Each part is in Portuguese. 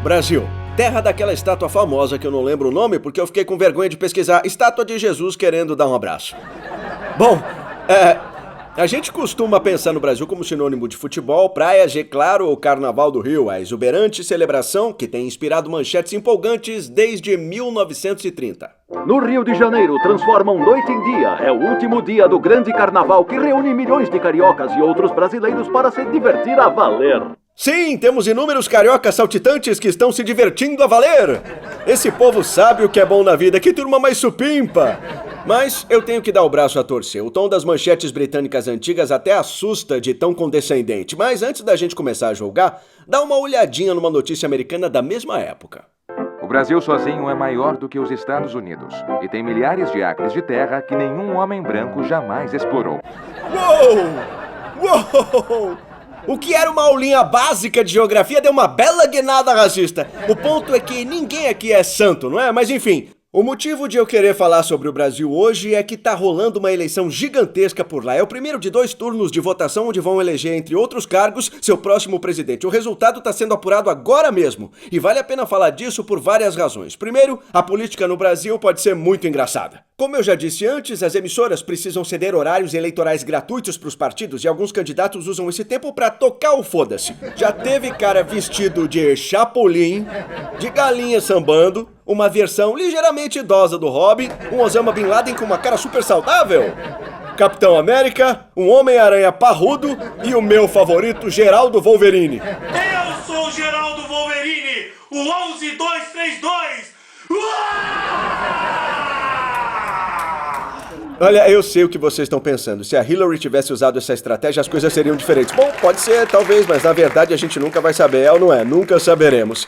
Brasil. Terra daquela estátua famosa que eu não lembro o nome porque eu fiquei com vergonha de pesquisar. Estátua de Jesus querendo dar um abraço. Bom, a gente costuma pensar no Brasil como sinônimo de futebol, praia, G claro, o Carnaval do Rio, a exuberante celebração que tem inspirado manchetes empolgantes desde 1930. No Rio de Janeiro, transformam noite em dia. É o último dia do grande carnaval que reúne milhões de cariocas e outros brasileiros para se divertir a valer. Sim, temos inúmeros cariocas saltitantes que estão se divertindo a valer. Esse povo sabe o que é bom na vida, que turma mais supimpa. Mas eu tenho que dar o braço a torcer. O tom das manchetes britânicas antigas até assusta de tão condescendente. Mas antes da gente começar a julgar, dá uma olhadinha numa notícia americana da mesma época. O Brasil sozinho é maior do que os Estados Unidos e tem milhares de acres de terra que nenhum homem branco jamais explorou. Uou! O que era uma aulinha básica de geografia deu uma bela guinada racista. O ponto é que ninguém aqui é santo, não é? Mas enfim, o motivo de eu querer falar sobre o Brasil hoje é que tá rolando uma eleição gigantesca por lá. É o primeiro de 2 turnos de votação onde vão eleger, entre outros cargos, seu próximo presidente. O resultado tá sendo apurado agora mesmo. E vale a pena falar disso por várias razões. Primeiro, a política no Brasil pode ser muito engraçada. Como eu já disse antes, as emissoras precisam ceder horários eleitorais gratuitos para os partidos e alguns candidatos usam esse tempo para tocar o foda-se. Já teve cara vestido de chapolim, de galinha sambando, uma versão ligeiramente idosa do Hobby, um Osama Bin Laden com uma cara super saudável, Capitão América, um Homem-Aranha parrudo e o meu favorito, Geraldo Wolverine. Eu sou o Geraldo Wolverine, o 11232! Olha, eu sei o que vocês estão pensando. Se a Hillary tivesse usado essa estratégia, as coisas seriam diferentes. Bom, pode ser, talvez, mas na verdade a gente nunca vai saber, é ou não é? Nunca saberemos.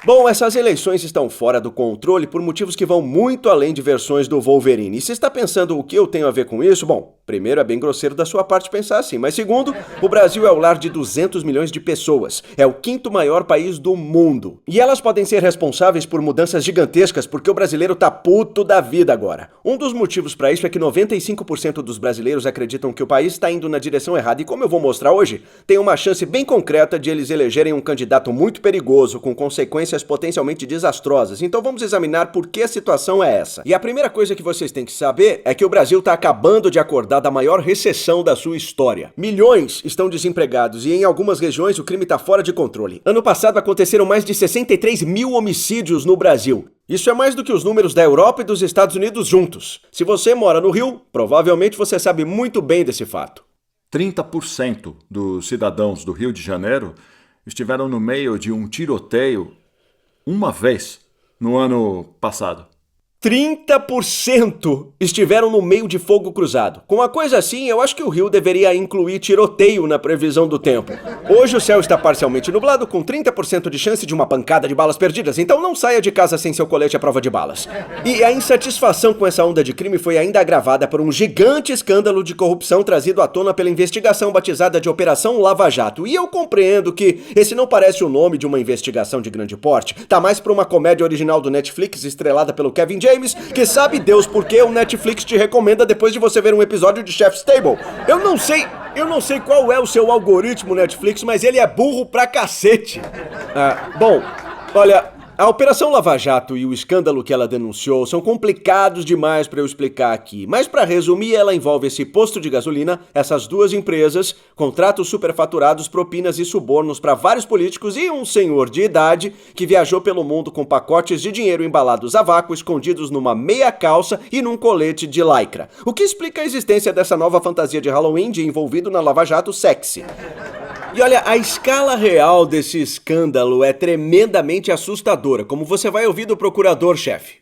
Bom, essas eleições estão fora do controle por motivos que vão muito além de versões do Wolverine. E se está pensando o que eu tenho a ver com isso, bom, primeiro é bem grosseiro da sua parte pensar assim, mas segundo, o Brasil é o lar de 200 milhões de pessoas. É o 5º maior país do mundo. E elas podem ser responsáveis por mudanças gigantescas porque o brasileiro tá puto da vida agora. Um dos motivos para isso é que 95% dos brasileiros acreditam que o país está indo na direção errada. E como eu vou mostrar hoje, tem uma chance bem concreta de eles elegerem um candidato muito perigoso, com consequências potencialmente desastrosas. Então vamos examinar por que a situação é essa. E a primeira coisa que vocês têm que saber é que o Brasil está acabando de acordar da maior recessão da sua história. Milhões estão desempregados e em algumas regiões o crime está fora de controle. Ano passado aconteceram mais de 63 mil homicídios no Brasil. Isso é mais do que os números da Europa e dos Estados Unidos juntos. Se você mora no Rio, provavelmente você sabe muito bem desse fato. 30% dos cidadãos do Rio de Janeiro estiveram no meio de um tiroteio uma vez no ano passado. 30% estiveram no meio de fogo cruzado. Com uma coisa assim, eu acho que o Rio deveria incluir tiroteio na previsão do tempo. Hoje o céu está parcialmente nublado, com 30% de chance de uma pancada de balas perdidas, então não saia de casa sem seu colete à prova de balas. E a insatisfação com essa onda de crime foi ainda agravada por um gigante escândalo de corrupção trazido à tona pela investigação batizada de Operação Lava Jato. E eu compreendo que esse não parece o nome de uma investigação de grande porte, tá mais pra uma comédia original do Netflix estrelada pelo Kevin James, que sabe Deus por que o Netflix te recomenda depois de você ver um episódio de Chef's Table. Eu não sei qual é o seu algoritmo Netflix, mas ele é burro pra cacete. Bom, olha, a Operação Lava Jato e o escândalo que ela denunciou são complicados demais para eu explicar aqui. Mas para resumir, ela envolve esse posto de gasolina, essas 2 empresas, contratos superfaturados, propinas e subornos para vários políticos e um senhor de idade que viajou pelo mundo com pacotes de dinheiro embalados a vácuo, escondidos numa meia calça e num colete de lycra. O que explica a existência dessa nova fantasia de Halloween de envolvido na Lava Jato sexy. E olha, a escala real desse escândalo é tremendamente assustadora, como você vai ouvir do procurador-chefe.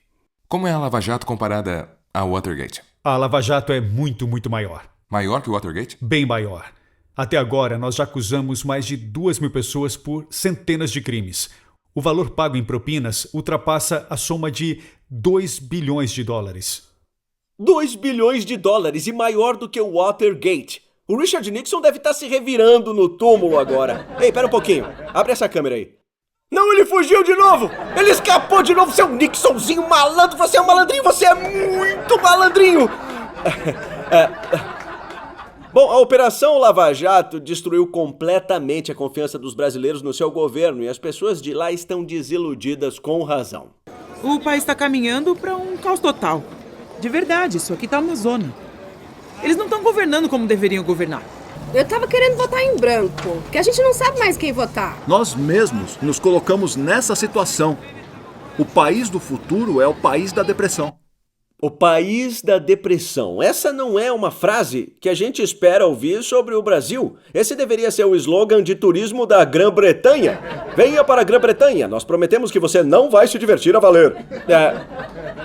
Como é a Lava Jato comparada ao Watergate? A Lava Jato é muito, muito maior. Maior que o Watergate? Bem maior. Até agora, nós já acusamos mais de 2.000 pessoas por centenas de crimes. O valor pago em propinas ultrapassa a soma de 2 bilhões de dólares. 2 bilhões de dólares e maior do que o Watergate. O Richard Nixon deve estar se revirando no túmulo agora. Ei, pera um pouquinho. Abre essa câmera aí. Não, ele fugiu de novo! Ele escapou de novo, seu Nixonzinho malandro! Você é um malandrinho, você é muito malandrinho! Bom, a Operação Lava Jato destruiu completamente a confiança dos brasileiros no seu governo e as pessoas de lá estão desiludidas com razão. O país está caminhando para um caos total. De verdade, isso aqui tá uma zona. Eles não estão governando como deveriam governar. Eu tava querendo votar em branco, porque a gente não sabe mais quem votar. Nós mesmos nos colocamos nessa situação. O país do futuro é o país da depressão. O país da depressão. Essa não é uma frase que a gente espera ouvir sobre o Brasil. Esse deveria ser o slogan de turismo da Grã-Bretanha. Venha para a Grã-Bretanha, nós prometemos que você não vai se divertir a valer.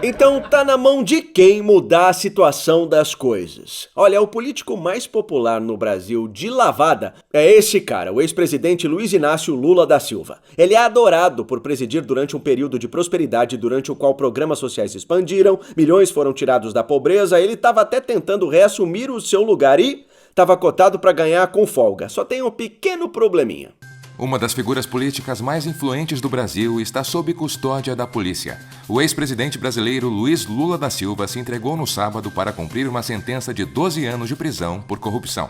Então tá na mão de quem mudar a situação das coisas. Olha, o político mais popular no Brasil de lavada é esse cara, o ex-presidente Luiz Inácio Lula da Silva. Ele é adorado por presidir durante um período de prosperidade durante o qual programas sociais se expandiram, milhões foram tirados da pobreza, ele estava até tentando reassumir o seu lugar e estava cotado para ganhar com folga. Só tem um pequeno probleminha. Uma das figuras políticas mais influentes do Brasil está sob custódia da polícia. O ex-presidente brasileiro Luiz Lula da Silva se entregou no sábado para cumprir uma sentença de 12 anos de prisão por corrupção.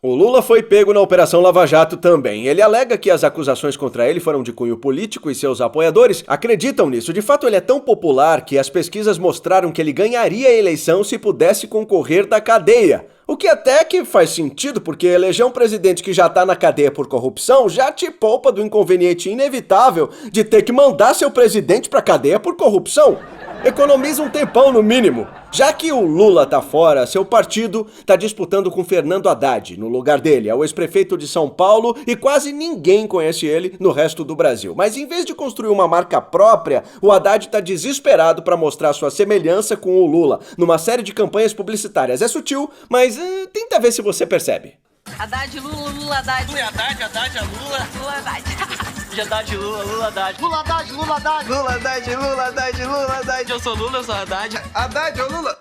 O Lula foi pego na Operação Lava Jato também. Ele alega que as acusações contra ele foram de cunho político e seus apoiadores acreditam nisso. De fato, ele é tão popular que as pesquisas mostraram que ele ganharia a eleição se pudesse concorrer da cadeia. O que até que faz sentido, porque eleger um presidente que já tá na cadeia por corrupção já te poupa do inconveniente inevitável de ter que mandar seu presidente pra cadeia por corrupção. Economiza um tempão no mínimo. Já que o Lula tá fora, seu partido tá disputando com Fernando Haddad no lugar dele. É o ex-prefeito de São Paulo e quase ninguém conhece ele no resto do Brasil. Mas em vez de construir uma marca própria, o Haddad tá desesperado para mostrar sua semelhança com o Lula numa série de campanhas publicitárias. É sutil, mas tenta ver se você percebe. Haddad, Lula, Lula, Haddad. Lula, Haddad, Haddad, Lula. Lula, Haddad. Haddad, Lula, Lula, Haddad. Lula, Haddad, Lula, Haddad. Lula, Haddad, Lula, Haddad, Lula, Haddad. Eu sou Lula, eu sou Haddad. Haddad ou Lula?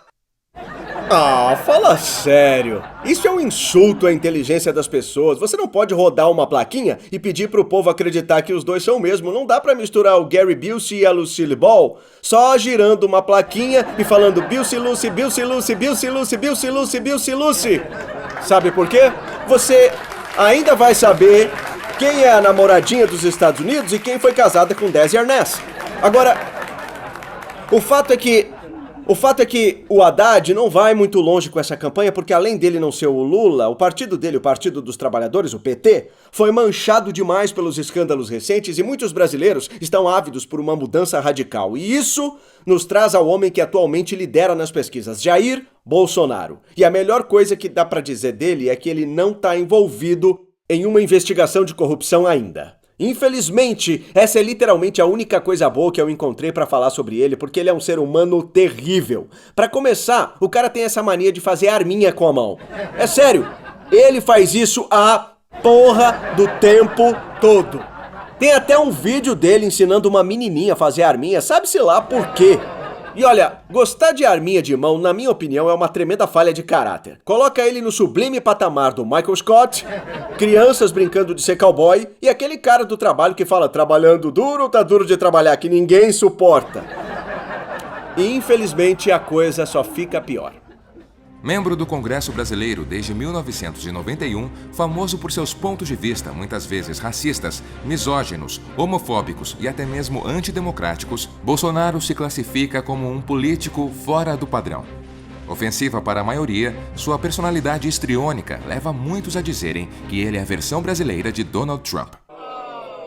Fala sério. Isso é um insulto à inteligência das pessoas. Você não pode rodar uma plaquinha e pedir pro povo acreditar que os dois são o mesmo. Não dá pra misturar o Gary Busey e a Lucille Ball só girando uma plaquinha e falando Busey Lucy, Busey Lucy, Busey Lucy, Busey Lucy, Busey Lucy. Sabe por quê? Você ainda vai saber quem é a namoradinha dos Estados Unidos e quem foi casada com Desi Arnaz. Agora, o fato é que o Haddad não vai muito longe com essa campanha, porque além dele não ser o Lula, o partido dele, o Partido dos Trabalhadores, o PT, foi manchado demais pelos escândalos recentes e muitos brasileiros estão ávidos por uma mudança radical. E isso nos traz ao homem que atualmente lidera nas pesquisas, Jair Bolsonaro. E a melhor coisa que dá pra dizer dele é que ele não tá envolvido em uma investigação de corrupção ainda. Infelizmente, essa é literalmente a única coisa boa que eu encontrei pra falar sobre ele, porque ele é um ser humano terrível. Pra começar, o cara tem essa mania de fazer arminha com a mão. É sério, ele faz isso a porra do tempo todo. Tem até um vídeo dele ensinando uma menininha a fazer arminha, sabe-se lá por quê. E olha, gostar de arminha de mão, na minha opinião, é uma tremenda falha de caráter. Coloca ele no sublime patamar do Michael Scott, crianças brincando de ser cowboy e aquele cara do trabalho que fala trabalhando duro, tá duro de trabalhar, que ninguém suporta. E infelizmente a coisa só fica pior. Membro do Congresso Brasileiro desde 1991, famoso por seus pontos de vista muitas vezes racistas, misóginos, homofóbicos e até mesmo antidemocráticos, Bolsonaro se classifica como um político fora do padrão. Ofensiva para a maioria, sua personalidade histriônica leva muitos a dizerem que ele é a versão brasileira de Donald Trump.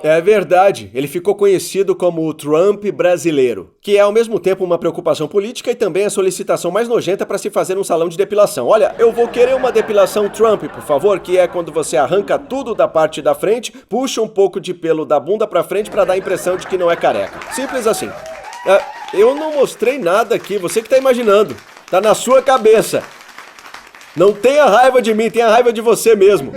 É verdade, ele ficou conhecido como o Trump brasileiro, que é ao mesmo tempo uma preocupação política e também a solicitação mais nojenta para se fazer um salão de depilação. Olha, eu vou querer uma depilação Trump, por favor, que é quando você arranca tudo da parte da frente, puxa um pouco de pelo da bunda pra frente para dar a impressão de que não é careca. Simples assim. Eu não mostrei nada aqui, você que tá imaginando. Tá na sua cabeça. Não tenha raiva de mim, tenha raiva de você mesmo.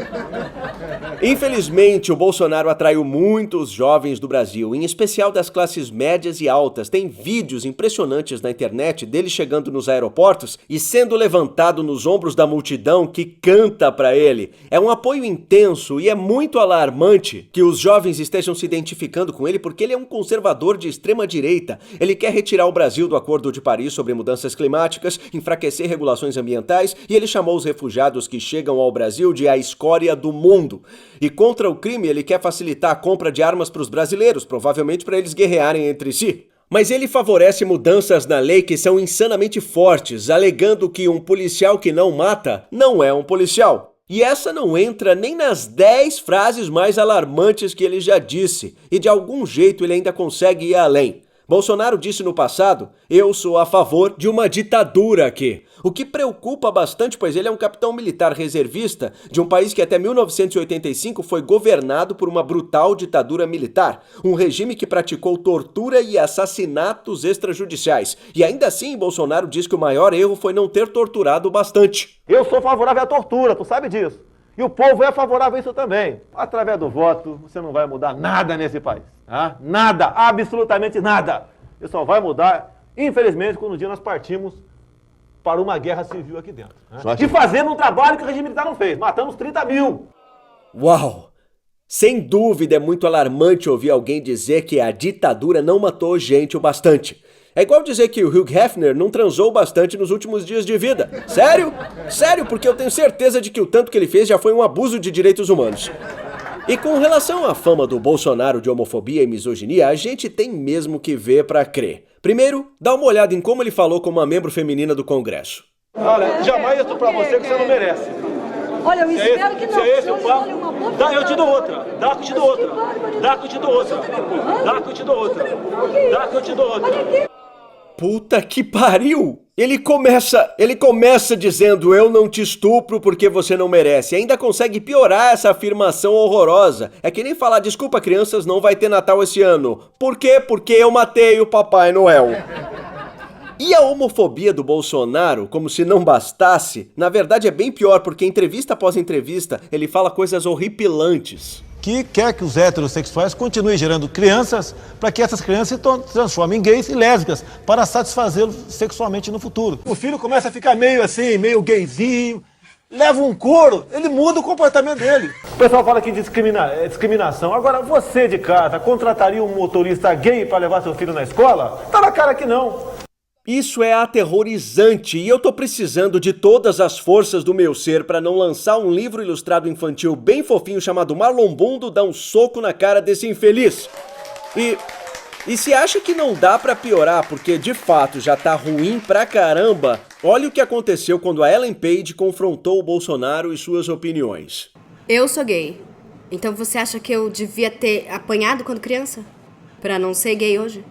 Infelizmente, o Bolsonaro atraiu muitos jovens do Brasil, em especial das classes médias e altas. Tem vídeos impressionantes na internet dele chegando nos aeroportos e sendo levantado nos ombros da multidão que canta pra ele. É um apoio intenso e é muito alarmante que os jovens estejam se identificando com ele porque ele é um conservador de extrema direita. Ele quer retirar o Brasil do Acordo de Paris sobre mudanças climáticas, enfraquecer regulações ambientais e ele chamou os refugiados que chegam ao Brasil de a escória do mundo. E contra o crime, ele quer facilitar a compra de armas para os brasileiros, provavelmente para eles guerrearem entre si. Mas ele favorece mudanças na lei que são insanamente fortes, alegando que um policial que não mata não é um policial. E essa não entra nem nas 10 frases mais alarmantes que ele já disse, e de algum jeito ele ainda consegue ir além. Bolsonaro disse no passado, eu sou a favor de uma ditadura aqui. O que preocupa bastante, pois ele é um capitão militar reservista de um país que até 1985 foi governado por uma brutal ditadura militar. Um regime que praticou tortura e assassinatos extrajudiciais. E ainda assim, Bolsonaro diz que o maior erro foi não ter torturado bastante. Eu sou favorável à tortura, tu sabe disso. E o povo é favorável a isso também. Através do voto, você não vai mudar nada nesse país. Tá? Nada, absolutamente nada. Você só vai mudar, infelizmente, quando um dia nós partimos para uma guerra civil aqui dentro. Né? E fazendo um trabalho que o regime militar não fez. Matamos 30 mil. Uau! Sem dúvida é muito alarmante ouvir alguém dizer que a ditadura não matou gente o bastante. É igual dizer que o Hugh Hefner não transou bastante nos últimos dias de vida. Sério? Sério, porque eu tenho certeza de que o tanto que ele fez já foi um abuso de direitos humanos. E com relação à fama do Bolsonaro de homofobia e misoginia, a gente tem mesmo que ver pra crer. Primeiro, dá uma olhada em como ele falou com uma membro feminina do Congresso. Olha, jamais isso pra você que você não merece. Olha, eu espero que não. Se é esse o papo, dá, eu te dou outra. Dá que eu te dou outra. Dá que eu te dou outra. Dá que eu te dou outra. Dá que eu te dou outra. Puta que pariu! Ele começa dizendo eu não te estupro porque você não merece. E ainda consegue piorar essa afirmação horrorosa. É que nem falar desculpa crianças, não vai ter Natal esse ano. Por quê? Porque eu matei o Papai Noel. E a homofobia do Bolsonaro, como se não bastasse, na verdade é bem pior porque entrevista após entrevista ele fala coisas horripilantes. Que quer que os heterossexuais continuem gerando crianças para que essas crianças se transformem em gays e lésbicas para satisfazê-los sexualmente no futuro. O filho começa a ficar meio assim, meio gayzinho, leva um couro, ele muda o comportamento dele. O pessoal fala que é discriminação. Agora, você de casa contrataria um motorista gay para levar seu filho na escola? Tá na cara que não. Isso é aterrorizante e eu tô precisando de todas as forças do meu ser para não lançar um livro ilustrado infantil bem fofinho chamado Marlon Bundo dá um soco na cara desse infeliz. E se acha que não dá pra piorar porque de fato já tá ruim pra caramba, olha o que aconteceu quando a Ellen Page confrontou o Bolsonaro e suas opiniões. Eu sou gay. Então você acha que eu devia ter apanhado quando criança? Pra não ser gay hoje?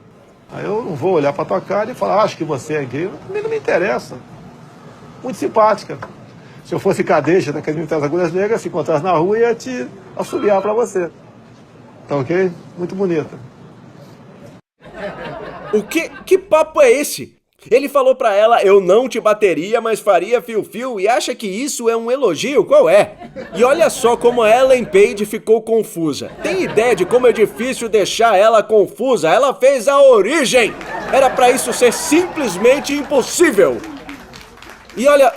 Aí eu não vou olhar pra tua cara e falar, acho que você é gay. Também não me interessa. Muito simpática. Se eu fosse cadeixa da Academia das Agulhas Negras, se encontrasse na rua, ia te assobiar pra você. Tá ok? Muito bonita. O que? Que papo é esse? Ele falou pra ela, eu não te bateria, mas faria fio-fio, e acha que isso é um elogio? Qual é? E olha só como a Ellen Page ficou confusa. Tem ideia de como é difícil deixar ela confusa? Ela fez a origem! Era pra isso ser simplesmente impossível! E olha,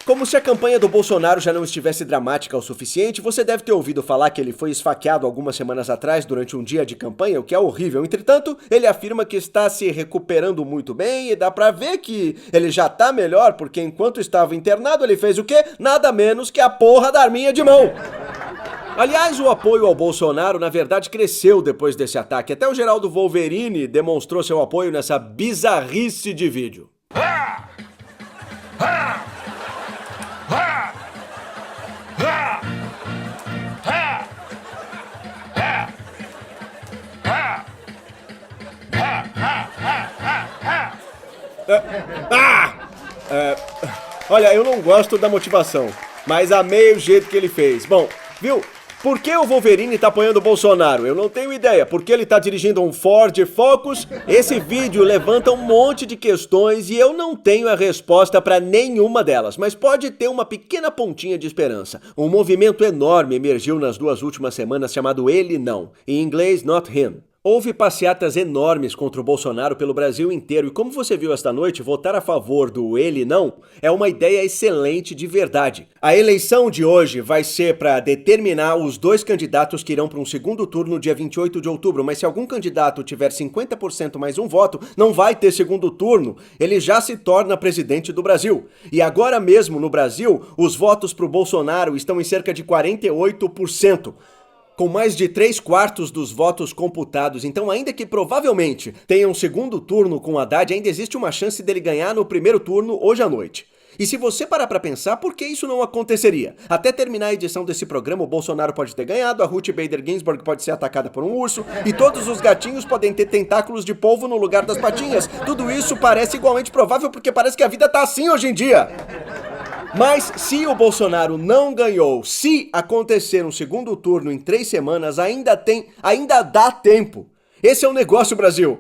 como se a campanha do Bolsonaro já não estivesse dramática o suficiente, você deve ter ouvido falar que ele foi esfaqueado algumas semanas atrás durante um dia de campanha, o que é horrível. Entretanto, ele afirma que está se recuperando muito bem e dá pra ver que ele já tá melhor, porque enquanto estava internado ele fez o quê? Nada menos que a porra da arminha de mão. Aliás, o apoio ao Bolsonaro, na verdade, cresceu depois desse ataque. Até o Geraldo Wolverine demonstrou seu apoio nessa bizarrice de vídeo. Olha, eu não gosto da motivação, mas amei o jeito que ele fez. Bom, viu? Por que o Wolverine tá apoiando o Bolsonaro? Eu não tenho ideia. Por que ele tá dirigindo um Ford Focus? Esse vídeo levanta um monte de questões e eu não tenho a resposta para nenhuma delas, mas pode ter uma pequena pontinha de esperança. Um movimento enorme emergiu nas 2 últimas semanas chamado Ele Não, em inglês Not Him. Houve passeatas enormes contra o Bolsonaro pelo Brasil inteiro e como você viu esta noite, votar a favor do Ele Não é uma ideia excelente de verdade. A eleição de hoje vai ser para determinar os 2 candidatos que irão para um segundo turno dia 28 de outubro, mas se algum candidato tiver 50% mais um voto, não vai ter segundo turno, ele já se torna presidente do Brasil. E agora mesmo no Brasil, os votos para o Bolsonaro estão em cerca de 48%. Com mais de 3/4 dos votos computados, então ainda que provavelmente tenha um segundo turno com Haddad, ainda existe uma chance dele ganhar no primeiro turno hoje à noite. E se você parar pra pensar, por que isso não aconteceria? Até terminar a edição desse programa, o Bolsonaro pode ter ganhado, a Ruth Bader Ginsburg pode ser atacada por um urso, e todos os gatinhos podem ter tentáculos de polvo no lugar das patinhas. Tudo isso parece igualmente provável porque parece que a vida tá assim hoje em dia. Mas se o Bolsonaro não ganhou, se acontecer um segundo turno em 3 semanas, ainda dá tempo. Esse é o negócio, Brasil.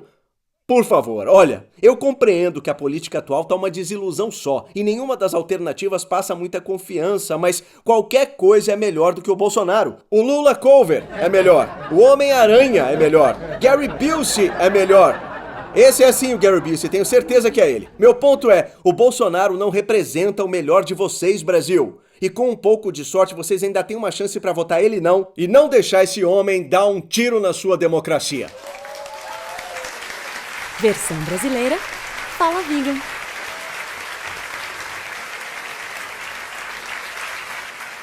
Por favor, olha, eu compreendo que a política atual tá uma desilusão só e nenhuma das alternativas passa muita confiança, mas qualquer coisa é melhor do que o Bolsonaro. O Lula Cover é melhor, o Homem-Aranha é melhor, Gary Busey é melhor. Esse é sim o Gary Busey, tenho certeza que é ele. Meu ponto é, o Bolsonaro não representa o melhor de vocês, Brasil. E com um pouco de sorte, vocês ainda têm uma chance para votar ele não e não deixar esse homem dar um tiro na sua democracia. Versão brasileira, Fala Vigan.